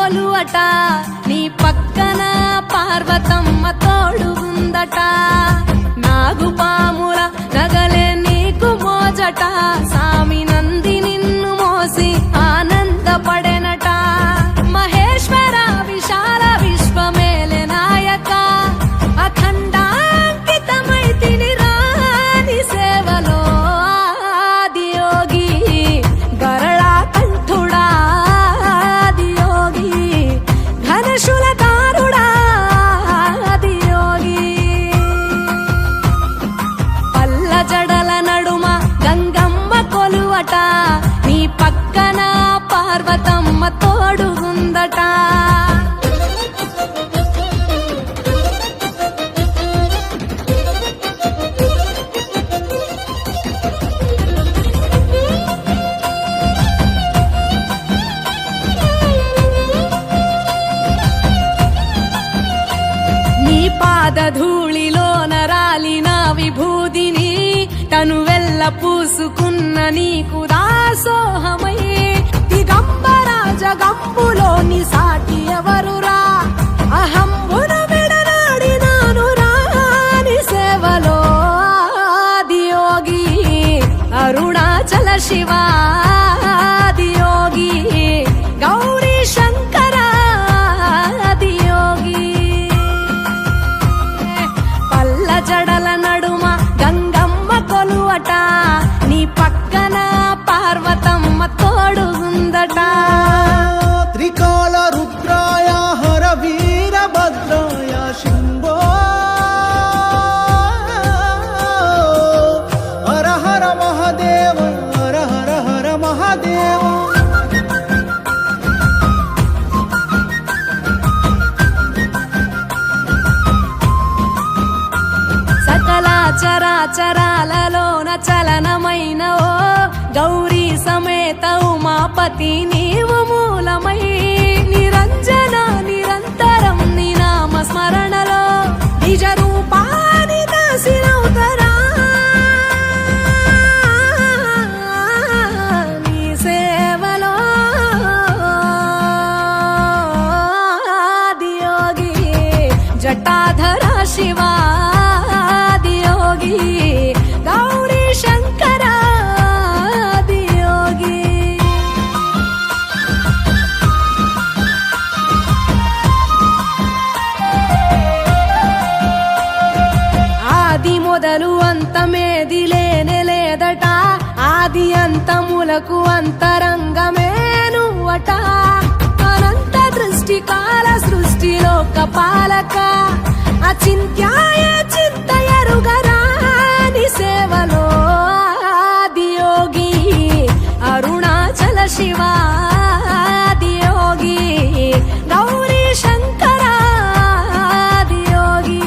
కొలువట నీ పక్కన పార్వతమ్మ తోడుగుందట నాగుపాముల నగలే నీకు మోజట సామి నంది నిన్ను మోసి ఆనందపడెనట మహేశ్వర విశాల విశ్వమేలే నాయక అఖండాంకితమైతిని రాని సేవలో ఆదియోగి గరళా కంఠుడా ఆదియోగి ఘనశూలధారుడా ఆదియోగి పల్ల జడల నడుమ గంగమ్మ కొలువట నీ పక్కన పార్వతమ్మ తోడుగుందట నీ పాదధూళిలో నరాలిన విభూదిని తనువెల్ల పూసుకున్న నీకు దాసోహమై దిగంబర జగంబులోని సాటి ఎవరురా అహంబున విడనాడినాను రాని సేవలో ఆదియోగి అరుణాచల శివ ఆదియోగి గౌరీ శంకర ఆదియోగి పల్ల జడల నడుమ గంగమ్మ కొలువట నీ పక్కన పార్వతమ్మ తోడుగుందట త్రికాల రుద్రాయ హర వీరభద్రాయ శంభో హర హర మహాదేవ హర హర హర మహాదేవ సకల చరాచరాలలోన చలనమైన ఓ గౌరీ సమేత ఉమాపతి నీవు మూలమై నిరంజన నిరంతరం నీ నామ స్మరణలో నిజ రూపాని దాసినవుతరా నీ సేవలో ఆదియోగి జటాధర శివ ఆదియోగి గౌరీ శంకర ఆదియోగి ఆది మొదలు అంతమేది లేనే లేదట ఆది అంతములకు అంతరంగమే నువ్వట అనంత దృష్టి కాల సృష్టిలోక పాలక అచింత్యాయ చింత ఎరుగరాని సేవలో ఆదియోగి అరుణాచల శివ ఆదియోగి గౌరీ శంకర ఆదియోగి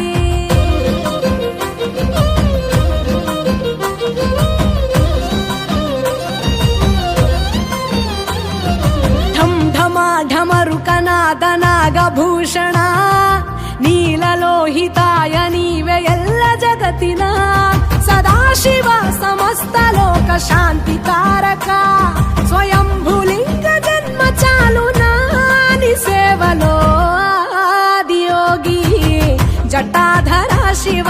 ఢం ఢమా ఢమరుకనాద నాగభూషణ నీలలోహితాయ నీవే ఎల్ల జగతిన సదాశివ సమస్త లోక శాంతి తారక స్వయంభులింగ జన్మ చాలు నాని సేవలో ఆదియోగి జటాధర శివ